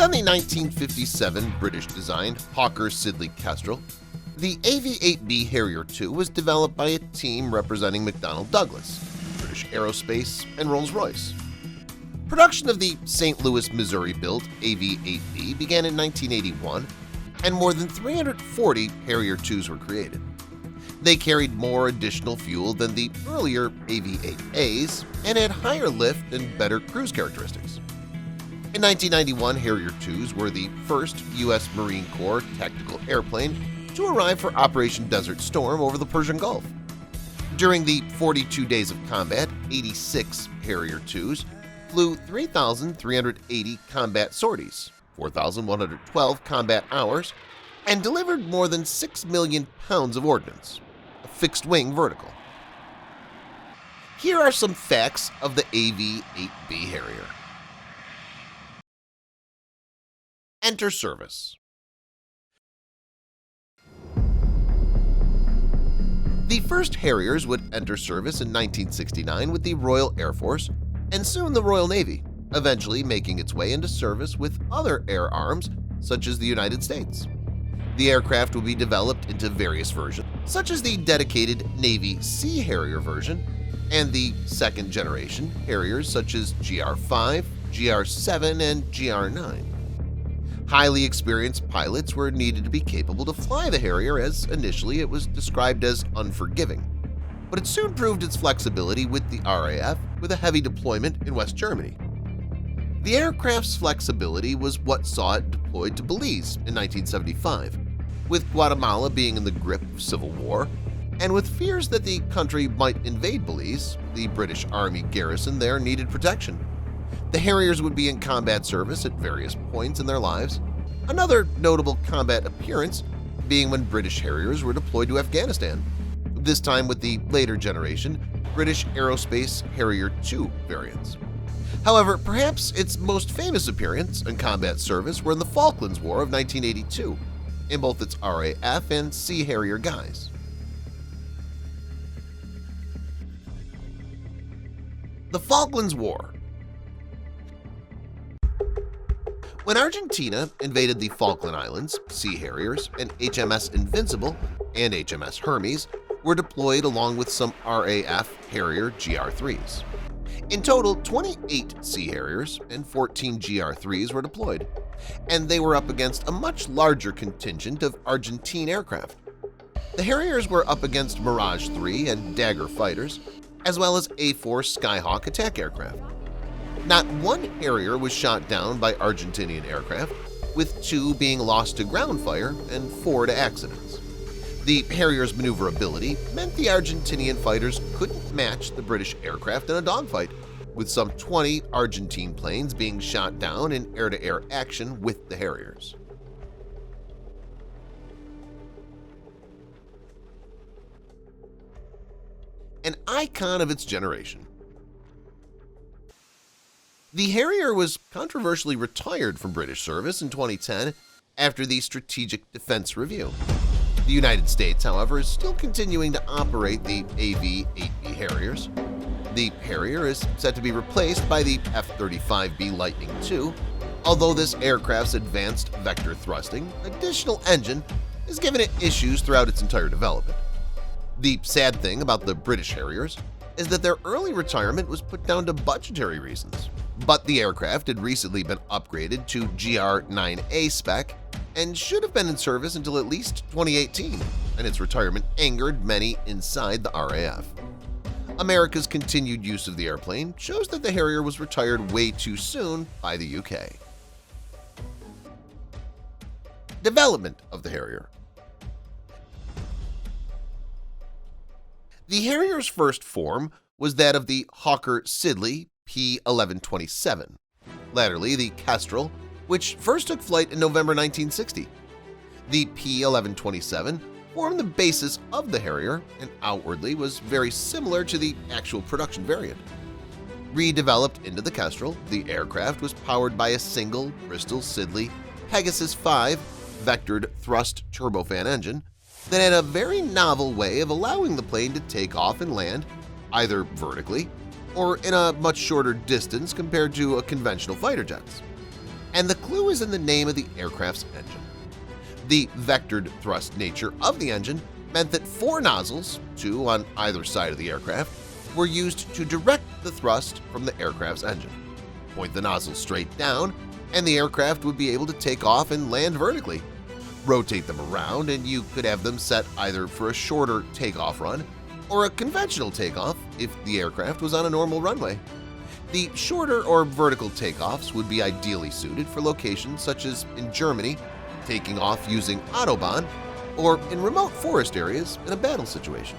on the 1957 British-designed Hawker Siddeley Kestrel, the AV-8B Harrier II was developed by a team representing McDonnell Douglas, British Aerospace, and Rolls-Royce. Production of the St. Louis, Missouri-built AV-8B began in 1981, and more than 340 Harrier IIs were created. They carried more additional fuel than the earlier AV-8As and had higher lift and better cruise characteristics. In 1991, Harrier IIs were the first U.S. Marine Corps tactical airplane to arrive for Operation Desert Storm over the Persian Gulf. During the 42 days of combat, 86 Harrier IIs flew 3,380 combat sorties, 4,112 combat hours, and delivered more than 6 million pounds of ordnance, a fixed-wing vertical. Here are some facts of the AV-8B Harrier. Enter service. The first Harriers would enter service in 1969 with the Royal Air Force and soon the Royal Navy, eventually making its way into service with other air arms such as the United States. The aircraft would be developed into various versions, such as the dedicated Navy Sea Harrier version and the second-generation Harriers such as GR-5, GR-7, and GR-9. Highly experienced pilots were needed to be capable to fly the Harrier, as initially it was described as unforgiving, but it soon proved its flexibility with the RAF with a heavy deployment in West Germany. The aircraft's flexibility was what saw it deployed to Belize in 1975, with Guatemala being in the grip of civil war, and with fears that the country might invade Belize, the British Army garrison there needed protection. The Harriers would be in combat service at various points in their lives, another notable combat appearance being when British Harriers were deployed to Afghanistan, this time with the later generation British Aerospace Harrier II variants. However, perhaps its most famous appearance in combat service were in the Falklands War of 1982, in both its RAF and Sea Harrier guise. The Falklands War. When Argentina invaded the Falkland Islands, Sea Harriers and HMS Invincible and HMS Hermes were deployed along with some RAF Harrier GR-3s. In total, 28 Sea Harriers and 14 GR-3s were deployed, and they were up against a much larger contingent of Argentine aircraft. The Harriers were up against Mirage 3 and Dagger fighters, as well as A-4 Skyhawk attack aircraft. Not one Harrier was shot down by Argentinian aircraft, with 2 being lost to ground fire and 4 to accidents. The Harrier's maneuverability meant the Argentinian fighters couldn't match the British aircraft in a dogfight, with some 20 Argentine planes being shot down in air-to-air action with the Harriers. An icon of its generation. The Harrier was controversially retired from British service in 2010 after the Strategic Defense Review. The United States, however, is still continuing to operate the AV-8B Harriers. The Harrier is set to be replaced by the F-35B Lightning II, although this aircraft's advanced vector thrusting additional engine has given it issues throughout its entire development. The sad thing about the British Harriers is that their early retirement was put down to budgetary reasons, but the aircraft had recently been upgraded to GR-9A spec and should have been in service until at least 2018, and its retirement angered many inside the RAF. America's continued use of the airplane shows that the Harrier was retired way too soon by the UK. Development of the Harrier. The Harrier's first form was that of the Hawker Siddeley P-1127, latterly the Kestrel, which first took flight in November 1960. The P-1127 formed the basis of the Harrier and outwardly was very similar to the actual production variant. Redeveloped into the Kestrel, the aircraft was powered by a single Bristol Siddeley Pegasus 5 vectored thrust turbofan engine that had a very novel way of allowing the plane to take off and land either vertically or in a much shorter distance compared to a conventional fighter jets. And the clue is in the name of the aircraft's engine. The vectored thrust nature of the engine meant that 4 nozzles, 2 on either side of the aircraft, were used to direct the thrust from the aircraft's engine. Point the nozzle straight down, and the aircraft would be able to take off and land vertically. Rotate them around, and you could have them set either for a shorter takeoff run or a conventional takeoff if the aircraft was on a normal runway. The shorter or vertical takeoffs would be ideally suited for locations such as in Germany, taking off using Autobahn, or in remote forest areas in a battle situation.